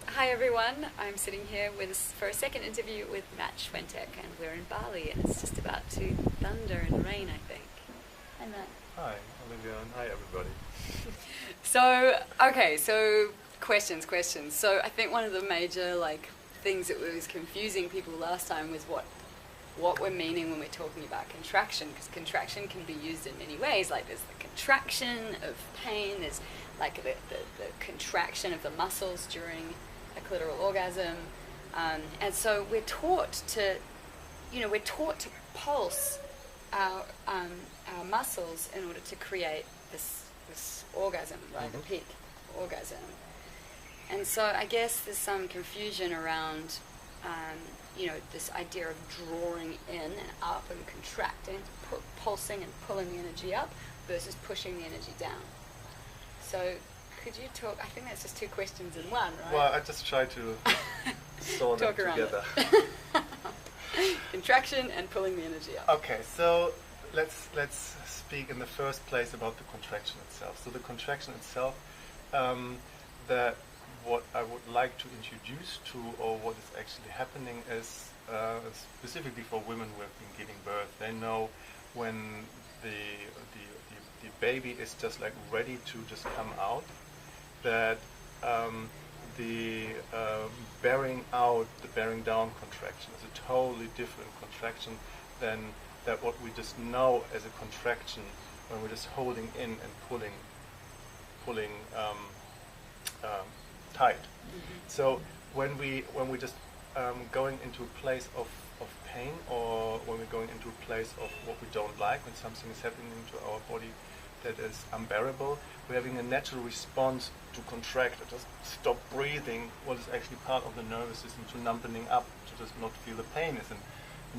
Hi everyone, I'm sitting here for a second interview with Matt Schwenteck, and we're in Bali and it's just about to thunder and rain, I think. Hi Matt. Hi Olivia, and hi everybody. So questions. So I think one of the major things that was confusing people last time was what we're meaning when we're talking about contraction, because contraction can be used in many ways. Like there's the contraction of pain, there's like the contraction of the muscles during a clitoral orgasm, and so we're taught to pulse our muscles in order to create this orgasm, right? The peak orgasm. And so I guess there's some confusion around this idea of drawing in and up and contracting, pulsing and pulling the energy up versus pushing the energy down. So could you talk, I think that's just two questions in one, right? Well, I just try to sort them together. Contraction and pulling the energy up. Okay, so let's speak in the first place about the contraction itself. So the contraction itself, that what I would like to introduce to, or what is actually happening, is specifically for women who have been giving birth. They know when the baby is just like ready to just come out, that the bearing out, the bearing down contraction is a totally different contraction than that what we just know as a contraction when we're just holding in and pulling tight. So when we just going into a place of pain, or when we're going into a place of what we don't like, when something is happening to our body that is unbearable, we're having a natural response to contract, or just stop breathing, what is actually part of the nervous system, to numbing up, to just not feel the pain. Is an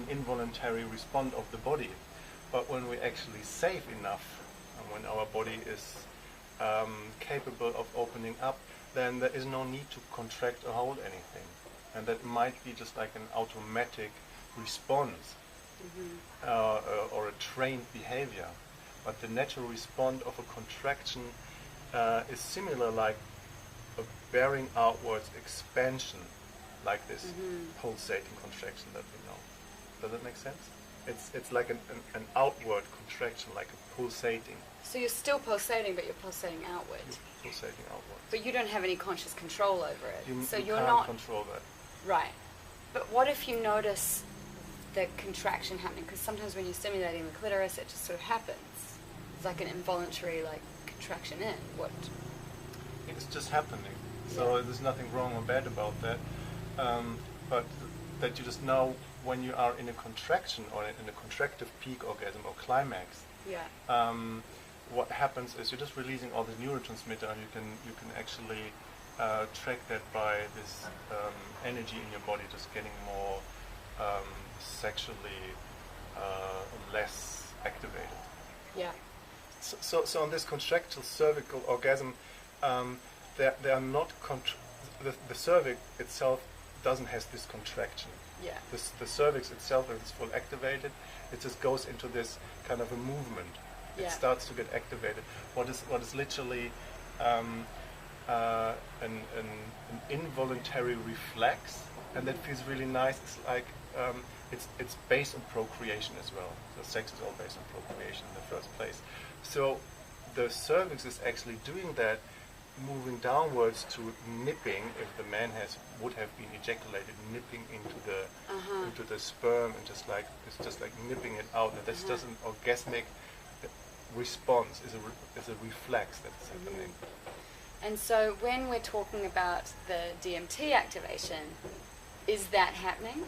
involuntary response of the body. But when we're actually safe enough, and when our body is capable of opening up, then there is no need to contract or hold anything. And that might be just like an automatic response, or a trained behavior. But the natural response of a contraction is similar, like a bearing outwards expansion, like this pulsating contraction that we know. Does that make sense? It's like an outward contraction, like a pulsating. So you're still pulsating, but you're pulsating outward. You're pulsating outward. But you don't have any conscious control over it. You you're can't not control that. Right. But what if you notice the contraction happening? Because sometimes when you're stimulating the clitoris, it just sort of happens. It's like an involuntary contraction in. What? It's just happening. So there's nothing wrong or bad about that. But that you just know when you are in a contraction, or in a contractive peak orgasm or climax. Yeah. What happens is you're just releasing all the neurotransmitter, and you can actually track that by this energy in your body just getting more sexually less activated. Yeah. So on this contractile cervical orgasm, they are not the cervix itself doesn't have this contraction. Yeah. The cervix itself, when it's full activated, it just goes into this kind of a movement. Yeah. It starts to get activated. What is literally an involuntary reflex, and that feels really nice. It's like it's based on procreation as well. So sex is all based on procreation in the first place. So the cervix is actually doing that, moving downwards to nipping, if the man would have been ejaculated, nipping into the sperm, and it's just like nipping it out. And that's just an orgasmic response, is a reflex that's happening. And so when we're talking about the DMT activation, is that happening?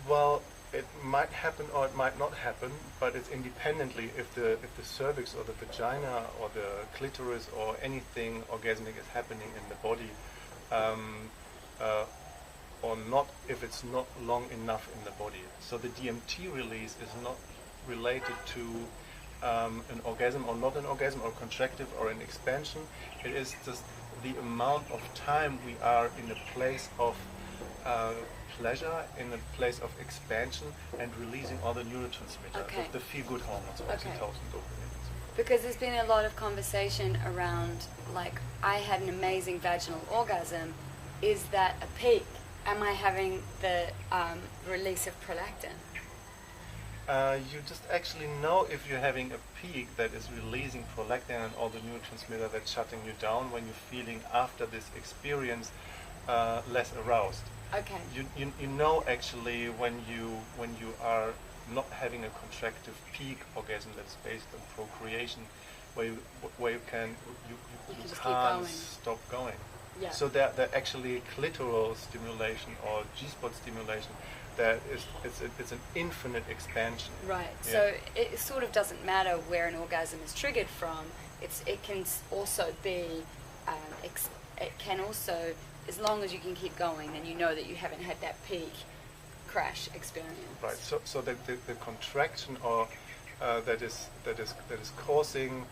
Well, it might happen or it might not happen, but it's independently if the cervix or the vagina or the clitoris or anything orgasmic is happening in the body, or not, if it's not long enough in the body. So the DMT release is not related to an orgasm or not an orgasm, or contractive or an expansion. It is just the amount of time we are in a place of pleasure, in a place of expansion, and releasing all the neurotransmitters, the feel-good hormones, oxytocin, dopamine, and so forth. Because there's been a lot of conversation around, like, I had an amazing vaginal orgasm. Is that a peak? Am I having the release of prolactin? You just actually know if you're having a peak that is releasing prolactin and all the neurotransmitter that's shutting you down when you're feeling after this experience less aroused. Okay. You know actually when you are not having a contractive peak orgasm that's based on procreation, where you can't stop going. Yeah. So there actually clitoral stimulation or Gspot stimulation. It's an infinite expansion. Right. Yeah. So it sort of doesn't matter where an orgasm is triggered from. It can also be. It can also, as long as you can keep going, then you know that you haven't had that peak crash experience. Right. So the contraction or that is causing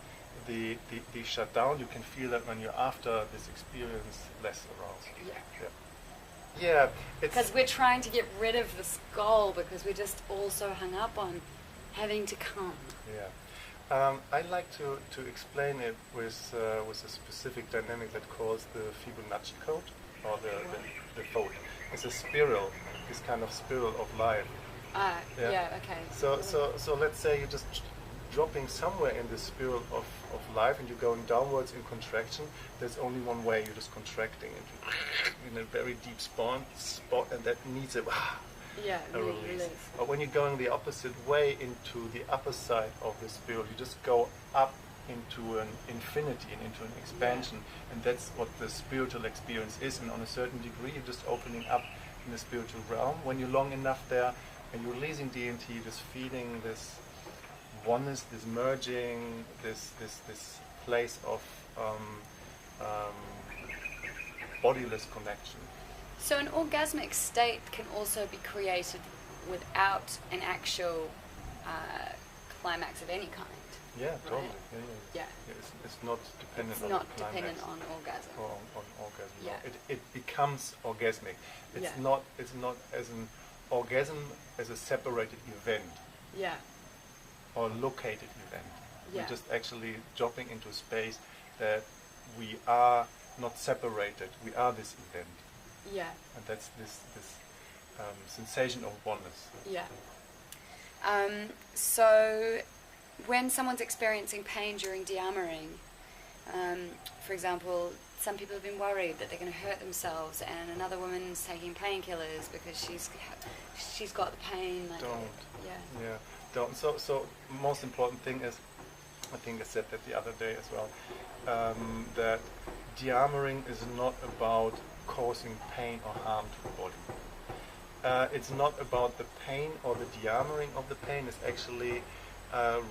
the shutdown, you can feel that when you're after this experience less aroused. Yeah. Yeah, because we're trying to get rid of this goal because we're just all so hung up on having to come. Yeah, I like to explain it with a specific dynamic that calls the Fibonacci code or the code. It's a spiral, this kind of spiral of life. Yeah. Okay. So let's say you're just dropping somewhere in this spiral of life and you're going downwards in contraction. There's only one way, you're just contracting in a very deep spot and that needs a release. But when you're going the opposite way into the upper side of the spiral, you just go up into an infinity and into an expansion, and that's what the spiritual experience is. And on a certain degree, you're just opening up in the spiritual realm. When you're long enough there and you're releasing DMT, this feeling, this oneness, this merging, this place of bodiless connection. So an orgasmic state can also be created without an actual climax of any kind. Yeah, right? totally. Yeah. It's not dependent on climax. Dependent on orgasm. Or on orgasm. Yeah. No. It becomes orgasmic. It's not as an orgasm as a separated event. Yeah. Or located event. Yeah. We're just actually dropping into space that we are not separated. We are this event. Yeah. And that's this sensation of oneness. Yeah. So when someone's experiencing pain during dearmouring, for example, some people have been worried that they're going to hurt themselves, and another woman's taking painkillers because she's got the pain. Like, don't. Yeah. Yeah. Don't. So most important thing is, I think I said that the other day as well, that dearmouring is not about causing pain or harm to the body. It's not about the pain or the dearmouring of the pain. It's actually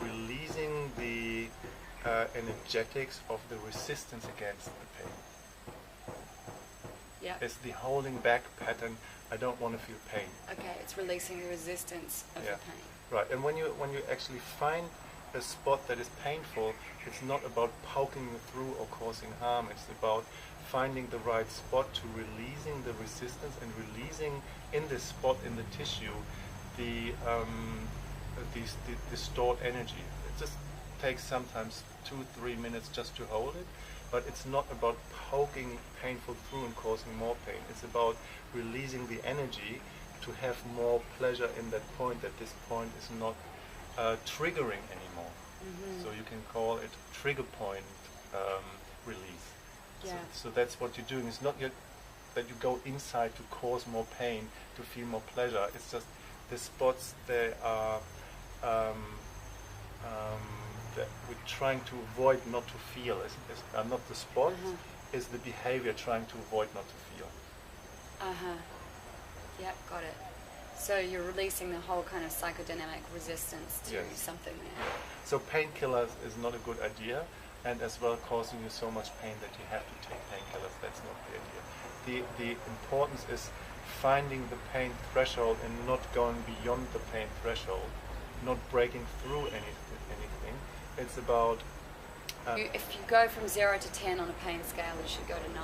releasing the energetics of the resistance against the pain. Yeah. It's the holding back pattern. I don't want to feel pain. Okay, it's releasing the resistance of the pain. Right, and when you actually find a spot that is painful, it's not about poking you through or causing harm. It's about finding the right spot to releasing the resistance and releasing in this spot in the tissue the stored energy. It just takes sometimes 2-3 minutes just to hold it, but it's not about poking painful through and causing more pain. It's about releasing the energy to have more pleasure in that point, that this point is not triggering anymore. Mm-hmm. So you can call it trigger point release. Yeah. So that's what you're doing. It's not yet that you go inside to cause more pain, to feel more pleasure. It's just the spots they are that we're trying to avoid not to feel. Are not the spot, is the behavior trying to avoid not to feel. Yep, got it. So you're releasing the whole kind of psychodynamic resistance to something there. So painkillers is not a good idea, and as well causing you so much pain that you have to take painkillers. That's not the idea. The importance is finding the pain threshold and not going beyond the pain threshold, not breaking through anything. It's about... if you go from 0 to 10 on a pain scale, you should go to 9.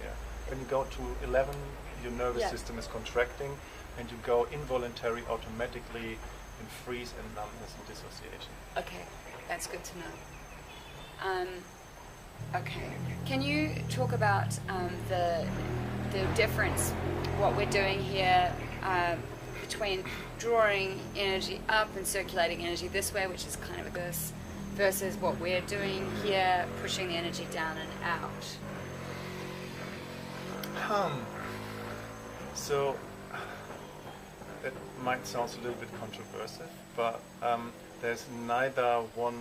Yeah. When you go to 11, your nervous system is contracting, and you go involuntary automatically in freeze and numbness and dissociation. Okay, that's good to know. Okay. Can you talk about the difference, what we're doing here between drawing energy up and circulating energy this way, which is kind of this, versus what we're doing here, pushing the energy down and out? So it might sound a little bit controversial, but there's neither one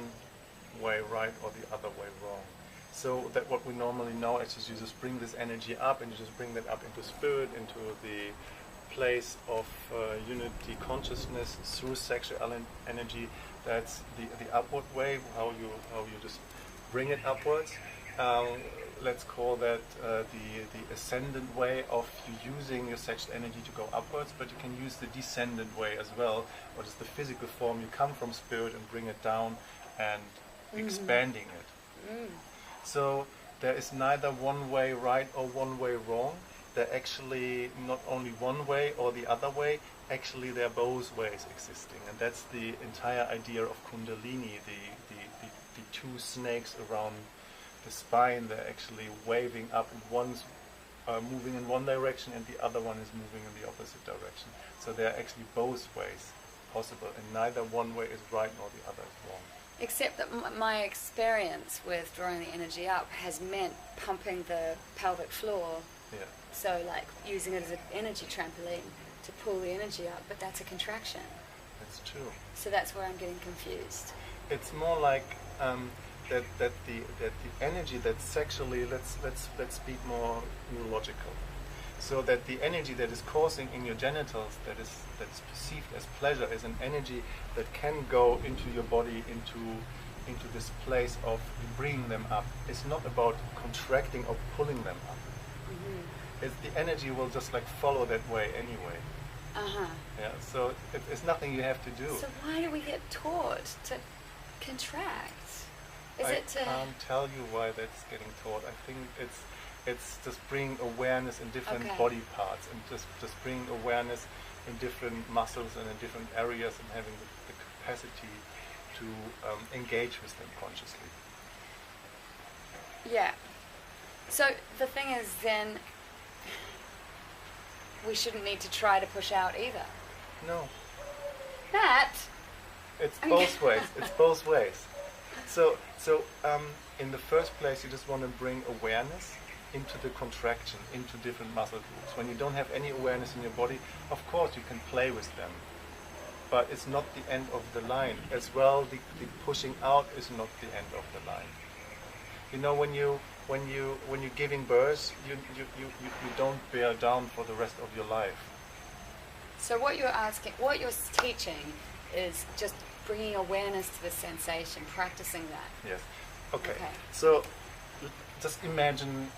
way right or the other way wrong. So that what we normally know is you just bring this energy up, and you just bring that up into spirit, into the place of unity consciousness through sexual energy. That's the upward way, how you just bring it upwards. Let's call that the ascendant way of you using your sexual energy to go upwards, but you can use the descendant way as well, what is the physical form. You come from spirit and bring it down and expanding it. So there is neither one way right or one way wrong. They're actually not only one way or the other way, actually they're both ways existing. And that's the entire idea of Kundalini, the two snakes around the spine. They're actually waving up, and one's moving in one direction and the other one is moving in the opposite direction. So they're actually both ways possible, and neither one way is right nor the other is wrong. Except that my experience with drawing the energy up has meant pumping the pelvic floor. Yeah. So like using it as an energy trampoline to pull the energy up, but that's a contraction. That's true. So that's where I'm getting confused. It's more like that the energy that's sexually, let's speak more neurological. So that the energy that is causing in your genitals, that's perceived as pleasure, is an energy that can go into your body, into this place of bringing them up. It's not about contracting or pulling them up. It's the energy will just like follow that way anyway. Yeah. So it's nothing you have to do. So why do we get taught to contract? I can't tell you why that's getting taught. I think it's just bringing awareness in different body parts, and just bringing awareness in different muscles and in different areas, and having the capacity to engage with them consciously. Yeah. So the thing is, then we shouldn't need to try to push out either. No. Matt. It's both ways. It's both ways. So in the first place, you just want to bring awareness into the contraction, into different muscle groups. When you don't have any awareness in your body, of course you can play with them, but it's not the end of the line. As well, the pushing out is not the end of the line. You know, when you're giving birth, you don't bear down for the rest of your life. So what you're teaching is just bringing awareness to the sensation, practicing that. Yes. Okay. So just imagine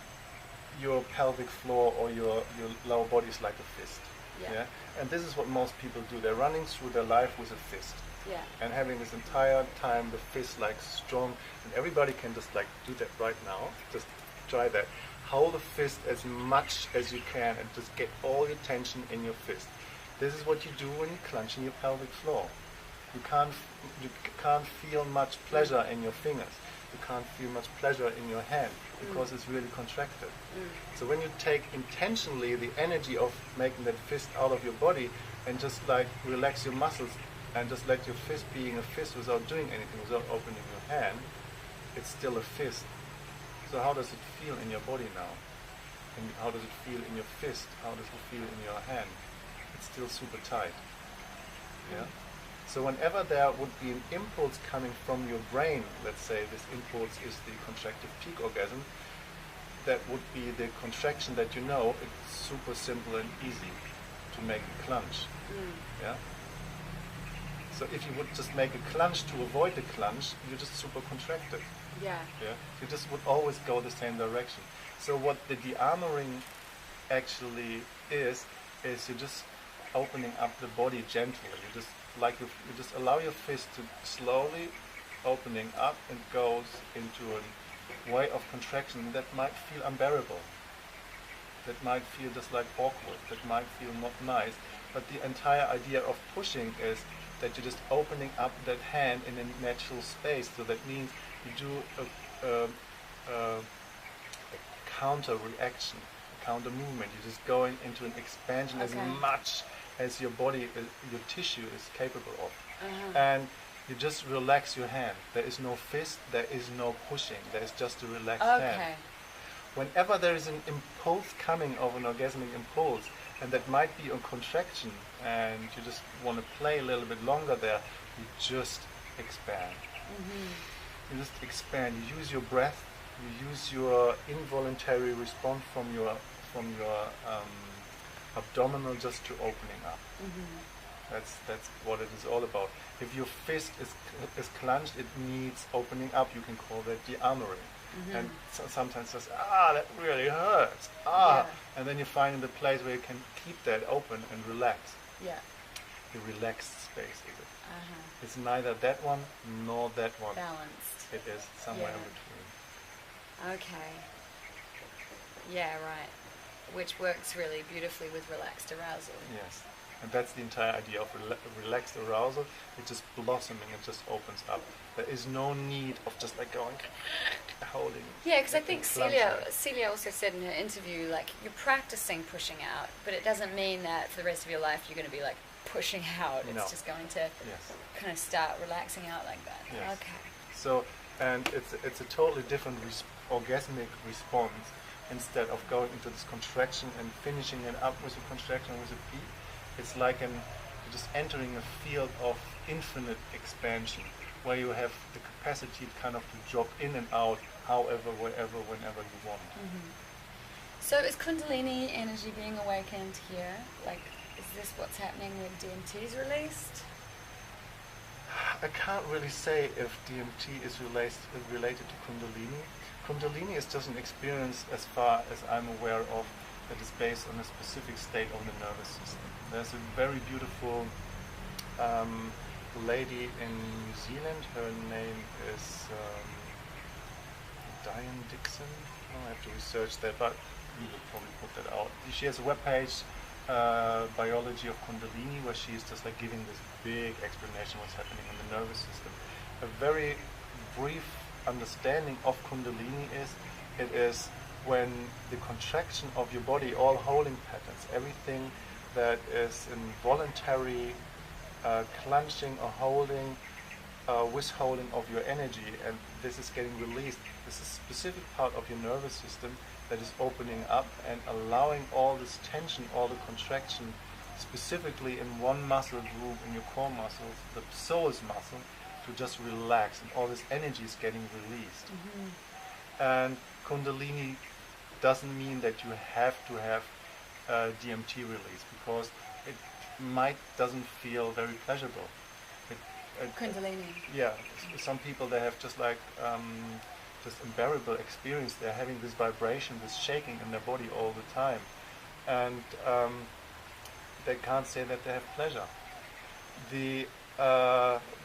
your pelvic floor or your lower body is like a fist. Yeah. And this is what most people do. They're running through their life with a fist. Yeah. And having this entire time the fist like strong, and everybody can just like do that right now. Just try that. Hold the fist as much as you can and just get all your tension in your fist. This is what you do when you clench in your pelvic floor. You can't feel much pleasure in your fingers. You can't feel much pleasure in your hand because it's really contracted. So when you take intentionally the energy of making that fist out of your body and just like relax your muscles and just let your fist being a fist without doing anything, without opening your hand, it's still a fist. So how does it feel in your body now? And how does it feel in your fist? How does it feel in your hand? It's still super tight. Yeah. So whenever there would be an impulse coming from your brain, let's say this impulse is the contractive peak orgasm, that would be the contraction that you know. It's super simple and easy to make a clutch. Yeah. So if you would just make a clutch to avoid the clutch, you're just super contracted. Yeah. Yeah. You just would always go the same direction. So what the dearmouring actually is you're just opening up the body gently. You just allow your fist to slowly opening up, and goes into a way of contraction that might feel unbearable. That might feel just like awkward. That might feel not nice. But the entire idea of pushing is that you're just opening up that hand in a natural space. So that means you do a counter reaction, a counter movement. You're just going into an expansion as much as your body, your tissue is capable of. And you just relax your hand. There is no fist, there is no pushing, there is just a relaxed hand. Whenever there is an impulse coming of an orgasmic impulse, and that might be a contraction, and you just want to play a little bit longer there, you just expand. You just expand. You use your breath, you use your involuntary response from your abdominal just to opening up. That's what it is all about. If your fist is clenched, it needs opening up. You can call that dearmouring. And sometimes says, that really hurts. And then you find the place where you can keep that open and relax. The relaxed space is it. It's neither that one nor that one. Balanced. It is somewhere in between. Okay. Yeah, right. Which works really beautifully with relaxed arousal. Yes. And that's the entire idea of relaxed arousal. It's just blossoming, it just opens up. There is no need of just like going, holding. Yeah, because I think Celia also said in her interview, like, you're practicing pushing out, but it doesn't mean that for the rest of your life you're going to be like pushing out. It's just going to kind of start relaxing out like that. Okay. So, and it's a totally different orgasmic response. Instead of going into this contraction and finishing it up with a contraction with a peak, it's like you're just entering a field of infinite expansion, where you have the capacity kind of to drop in and out, however, wherever, whenever you want. So is Kundalini energy being awakened here? Like, is this what's happening when DMT is released? I can't really say if DMT is related to Kundalini. Kundalini is just an experience, as far as I'm aware of, that is based on a specific state of the nervous system. There's a very beautiful lady in New Zealand. Her name is Diane Dixon. I have to research that, but we will probably put that out. She has a webpage, Biology of Kundalini, where she is just like giving this big explanation what's happening in the nervous system. A very brief understanding of Kundalini is, it is when the contraction of your body, all holding patterns, everything that is involuntary clenching or holding, withholding of your energy, and this is getting released. This is a specific part of your nervous system that is opening up and allowing all this tension, all the contraction, specifically in one muscle group in your core muscles, the psoas muscle, to just relax, and all this energy is getting released. And Kundalini doesn't mean that you have to have DMT release, because it doesn't feel very pleasurable. Kundalini. Yeah, some people, they have just like just unbearable experience. They're having this vibration, this shaking in their body all the time, and they can't say that they have pleasure.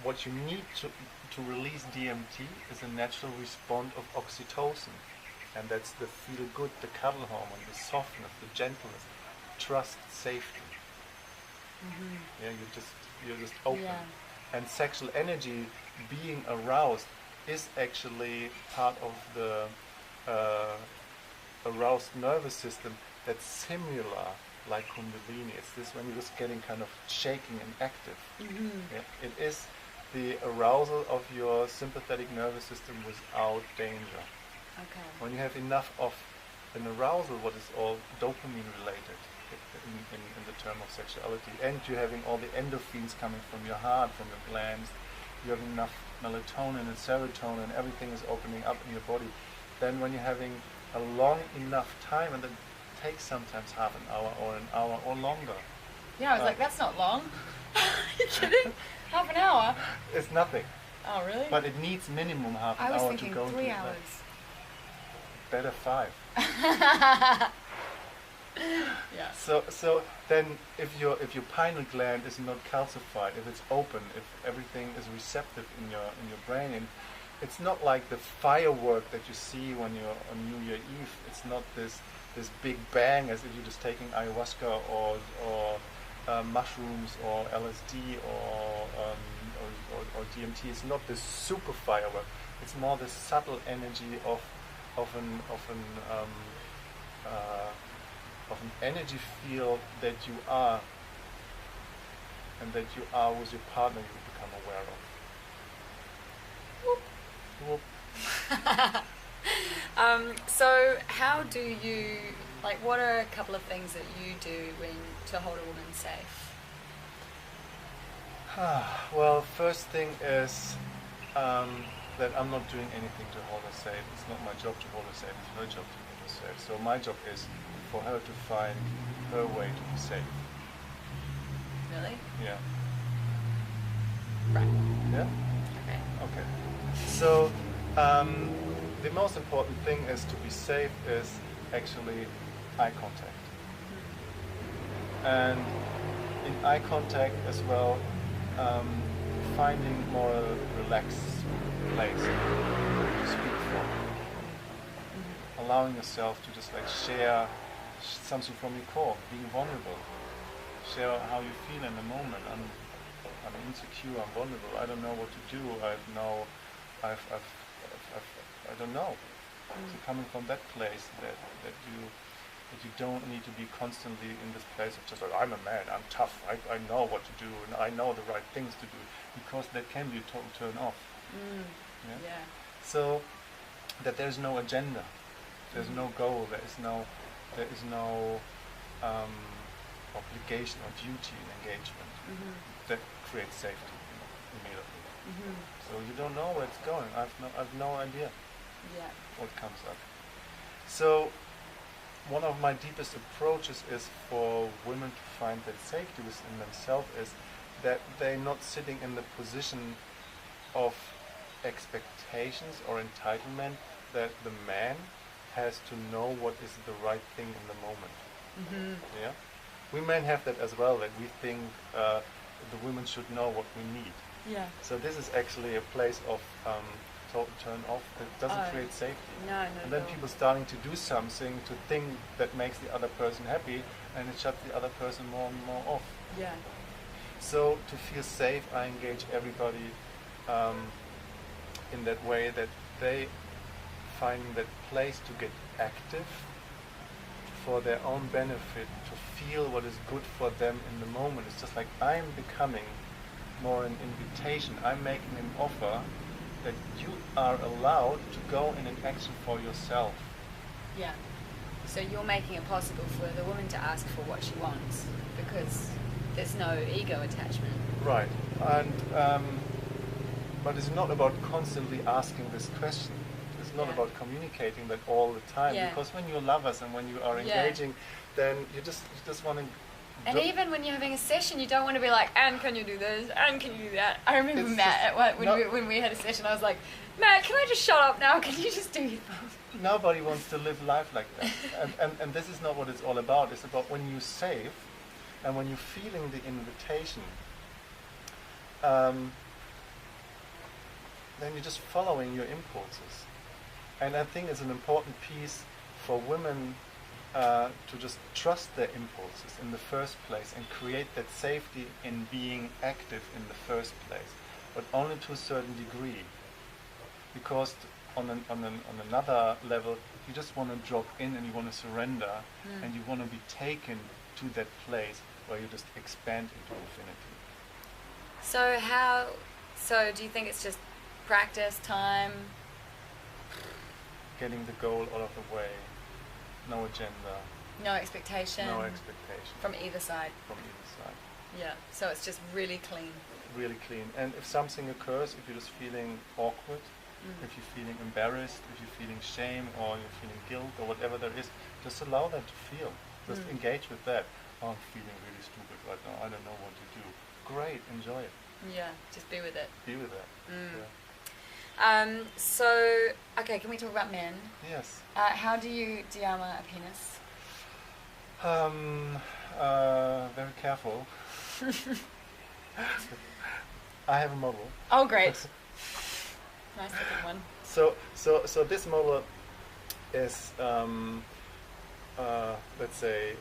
What you need to release DMT is a natural response of oxytocin, and that's the feel good, the cuddle hormone, the softness, the gentleness, trust, safety. Yeah, you're just open. And sexual energy being aroused is actually part of the aroused nervous system that's similar like Kundalini. It's this when you're just getting kind of shaking and active. Yeah, it is the arousal of your sympathetic nervous system without danger. When you have enough of an arousal, what is all dopamine related in the term of sexuality, and you're having all the endorphins coming from your heart, from your glands, you have enough melatonin and serotonin, everything is opening up in your body, then when you're having a long enough time, and it takes sometimes half an hour or longer. Yeah, I was like, that's not long. Are you kidding? Half an hour? It's nothing. Oh, really? But it needs minimum half an hour to go into 3 hours. Better 5. Yeah. So then, if your pineal gland is not calcified, if it's open, if everything is receptive in your brain, and it's not like the firework that you see when you're on New Year Eve. It's not this big bang as if you're just taking ayahuasca or mushrooms or LSD or or DMT is not this super firework. It's more the subtle energy of an energy field that you are, and that you are with your partner. You become aware of. Whoop. So how do you, like, what are a couple of things that you do to hold a woman safe? Well, first thing is that I'm not doing anything to hold her safe. It's not my job to hold her safe, it's her job to hold her safe. So my job is for her to find her way to be safe. Really? Yeah. Right. Yeah? Okay. Okay. So the most important thing is to be safe is actually eye contact. And in eye contact as well, finding more relaxed place to speak from. Allowing yourself to just like share something from your core, being vulnerable. Share how you feel in the moment. I'm insecure, I'm vulnerable, I don't know what to do, I don't know. So coming from that place that you don't need to be constantly in this place of just like, I'm a man, I'm tough, I know what to do and I know the right things to do, because that can be a total turn off. Yeah? So that there's no agenda, there's no goal, there is no obligation or duty in engagement. That creates safety immediately. So you don't know where it's going. I've no idea what comes up. So one of my deepest approaches is for women to find that safety within themselves is that they're not sitting in the position of expectations or entitlement that the man has to know what is the right thing in the moment. Yeah, we men have that as well, that we think the women should know what we need. Yeah. So this is actually a place of total turn off that doesn't create safety. No. And then people starting to do something to think that makes the other person happy, and it shuts the other person more and more off. Yeah. So to feel safe, I engage everybody in that way, that they find that place to get active for their own benefit, to feel what is good for them in the moment. It's just like I'm becoming more an invitation. I'm making an offer that you are allowed to go in an action for yourself. Yeah. So you're making it possible for the woman to ask for what she wants, because there's no ego attachment. Right. And but it's not about constantly asking this question. It's not about communicating that all the time. Because when you're lovers and when you are engaging, then you just want to. And even when you're having a session, you don't want to be like, and can you do this? And can you do that? I remember Matt when we had a session, I was like, Matt, can I just shut up now? Can you just do your thing? Nobody wants to live life like that. and this is not what it's all about. It's about when you're safe and when you're feeling the invitation, then you're just following your impulses. And I think it's an important piece for women to just trust their impulses in the first place and create that safety in being active in the first place, but only to a certain degree. Because on another level, you just want to drop in and you want to surrender, and you want to be taken to that place where you just expand into infinity. So do you think it's just practice, time? Getting the goal out of the way, no agenda. No expectation? No expectation. From either side? From either side. Yeah, so it's just really clean. Really clean. And if something occurs, if you're just feeling awkward, if you're feeling embarrassed, if you're feeling shame or you're feeling guilt or whatever there is, just allow that to feel. Just engage with that. Oh, I'm feeling really stupid right now. I don't know what to do. Great, enjoy it. Yeah, just be with it. Be with that. Yeah. So, okay, can we talk about men? Yes. How do you dearmor a penis? Very careful. I have a model. Oh, great. Nice looking one. So this model is, let's say,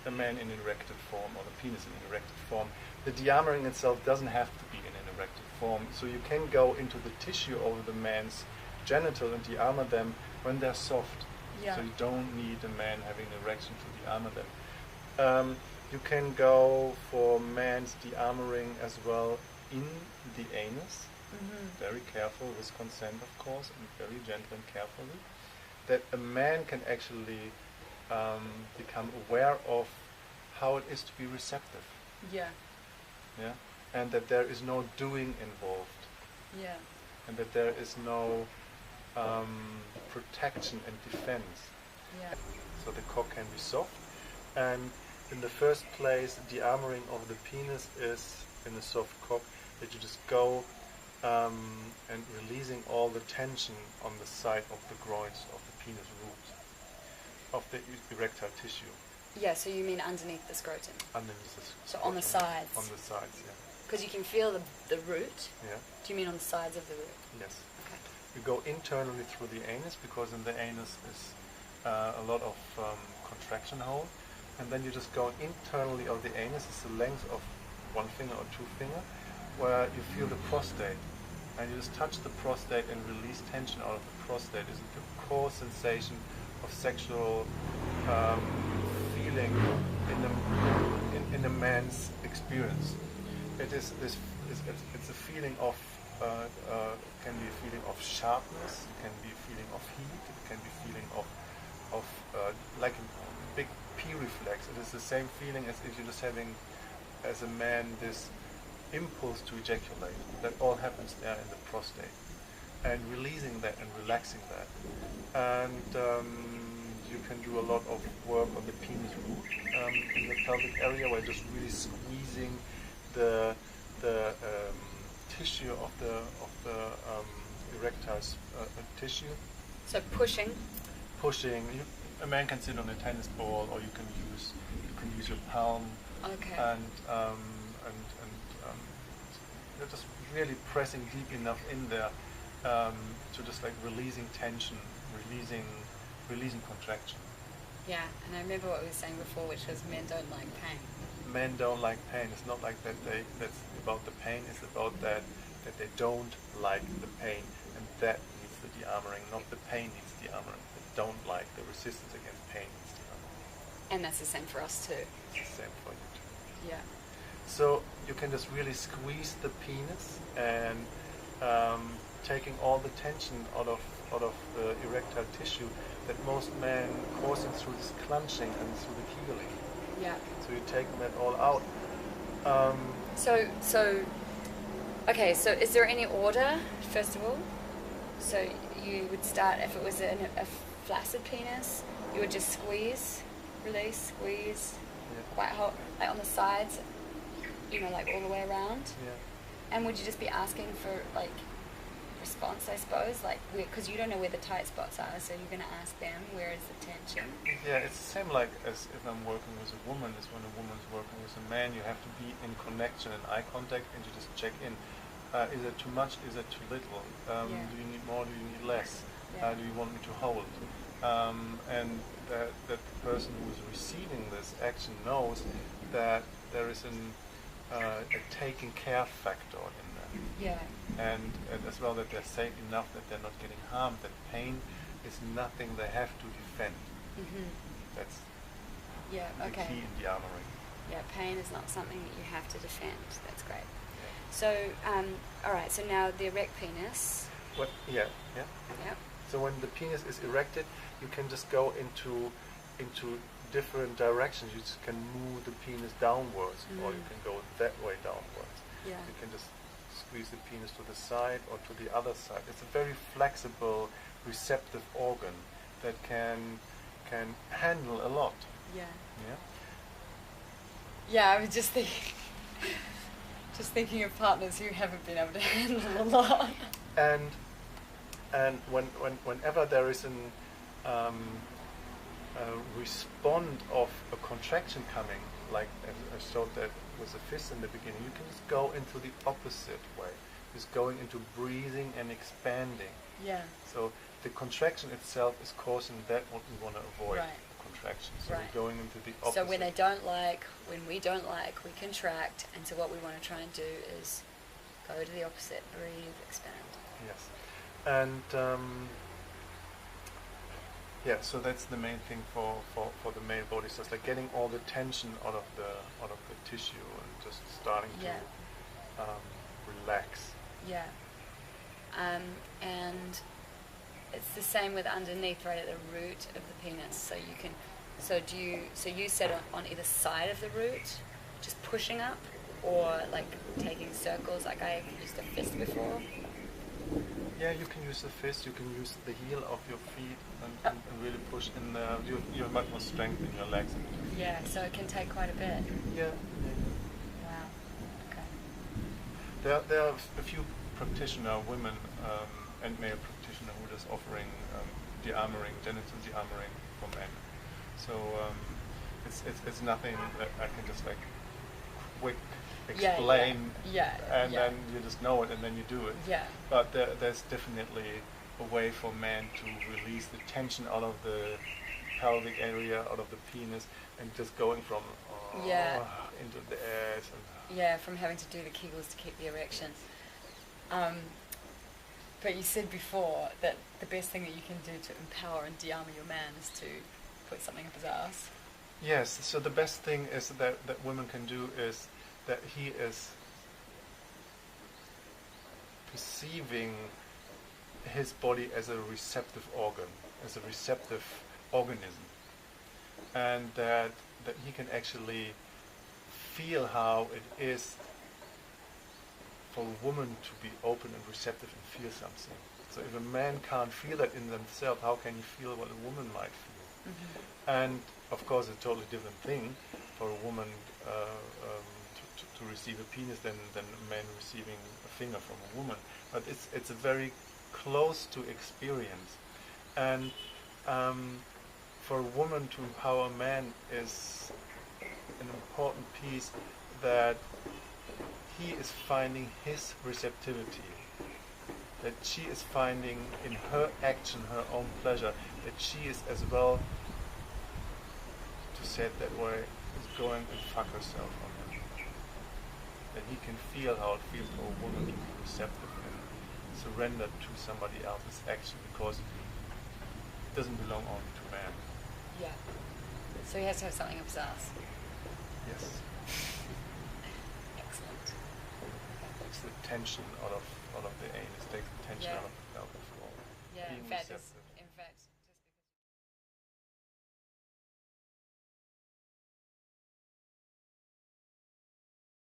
a man in an erected form, or the penis in an erected form. The dearmoring itself doesn't have to be in an erected form. So you can go into the tissue over the man's genital and dearmor them when they're soft. Yeah. So you don't need a man having an erection to dearmor them. You can go for man's dearmoring as well in the anus. Very careful, with consent of course, and very gentle and carefully. That a man can actually become aware of how it is to be receptive. Yeah. Yeah, and that there is no doing involved. Yeah. And that there is no protection and defense. Yeah. So the cock can be soft, and in the first place, the armoring of the penis is in the soft cock, that you just go and releasing all the tension on the side of the groins of the penis root, of the erectile tissue. Yeah, so you mean underneath the scrotum? Underneath the So on the sides? On the sides, yeah. Because you can feel the root? Yeah. Do you mean on the sides of the root? Yes. Okay. You go internally through the anus, because in the anus is a lot of contraction hole, and then you just go internally of the anus. It's the length of 1 finger or 2 finger, where you feel the prostate, and you just touch the prostate and release tension out of the prostate. It's the core sensation of sexual feeling in a man's experience. It is this. It's a feeling of. Can be a feeling of sharpness. It can be a feeling of heat. It can be a feeling of like a big P reflex. It is the same feeling as if you're just having, as a man, this impulse to ejaculate. That all happens there in the prostate, and releasing that and relaxing that. And you can do a lot of work on the penis root in the pelvic area, where just really squeezing the tissue of the erectile tissue. So pushing. A man can sit on a tennis ball, or you can use your palm. Okay. And you're just really pressing deep enough in there to just like releasing tension, releasing contraction. Yeah, and I remember what we were saying before, which was men don't like pain. Men don't like pain. It's not like that that's about the pain. It's about that they don't like the pain, and that needs the dearmoring, not the pain needs dearmoring. They don't like the resistance against pain needs dearmoring. And that's the same for us too. It's the same for you too. Yeah. So you can just really squeeze the penis and taking all the tension out of the erectile tissue that most men causing through this clenching and through the kegeling. Yeah. So you take that all out. Okay, so is there any order, first of all? So you would start, if it was a flaccid penis, you would just squeeze, release, squeeze, quite hot, like on the sides, like all the way around? Yeah. And would you just be asking for, like, response, I suppose? Like, because you don't know where the tight spots are, so you're going to ask them, where is the tension? Yeah, it's the same like as if I'm working with a woman, as when a woman's working with a man. You have to be in connection and eye contact, and you just check in. Is it too much? Is it too little? Do you need more? Do you need less? Yeah. Do you want me to hold? And that the person who is receiving this action knows that there is a taking care factor in there. Yeah. And as well that they're safe enough, that they're not getting harmed, that pain is nothing they have to defend. Mm-hmm. That's the key in the armoring. Yeah, pain is not something that you have to defend. That's great. So, all right, so now the erect penis. Yeah. Yep. So when the penis is erected, you can just go into different directions. You just can move the penis downwards, or you can go that way downwards. Yeah. You can just squeeze the penis to the side or to the other side. It's a very flexible, receptive organ that can handle a lot. Yeah. Yeah. Yeah, I was just thinking of partners who haven't been able to handle a lot. And whenever there is a respond of a contraction coming, like I showed that with the fist in the beginning, you can just go into the opposite way, just going into breathing and expanding. Yeah. So the contraction itself is causing that what we want to avoid. Right. Contraction. So Right. we're going into the opposite. So when we don't like, we contract, and so what we want to try and do is Go to the opposite. Breathe, expand. Yes. And yeah, so that's the main thing for the male body. So it's like getting all the tension out of the tissue and just starting Yeah. to relax. Yeah. And it's the same with underneath, right at the root of the penis. So you can, so you said on either side of the root, just pushing up, or like taking circles, like I used a fist before. Yeah, you can use the fist, you can use the heel of your feet and really push in there. You have much more strength in your legs. Yeah, so it can take quite a bit. Yeah. Wow. Okay. There are a few practitioner, women and male practitioner, who are just offering dearmouring, genital dearmouring for men. So it's nothing that I can just like quick explain, and then you just know it and then you do it. Yeah. But there's definitely a way for men to release the tension out of the pelvic area, out of the penis, and just going from into the ass. And from having to do the Kegels to keep the erection. But you said before that the best thing that you can do to empower and de-armor your man is to put something up his ass. Yes, so the best thing is that women can do is that he is perceiving his body as a receptive organ, as a receptive organism, and that he can actually feel how it is for a woman to be open and receptive and feel something. So if a man can't feel that in themselves, how can he feel what a woman might feel? Mm-hmm. And of course, it's a totally different thing for a woman to receive a penis than a man receiving a finger from a woman. But it's a very close to experience. And for a woman to empower a man is an important piece, that he is finding his receptivity, that she is finding in her action her own pleasure, that she is as well, to say it that way, is going to fuck herself on him. That he can feel how it feels for a woman to be receptive and surrender to somebody else's action, because it doesn't belong only to man. Yeah. So he has to have something up his ass. Yes. Excellent. Takes the tension out of the anus, takes the tension out of the pelvic floor. Yeah, Being in fact, receptive.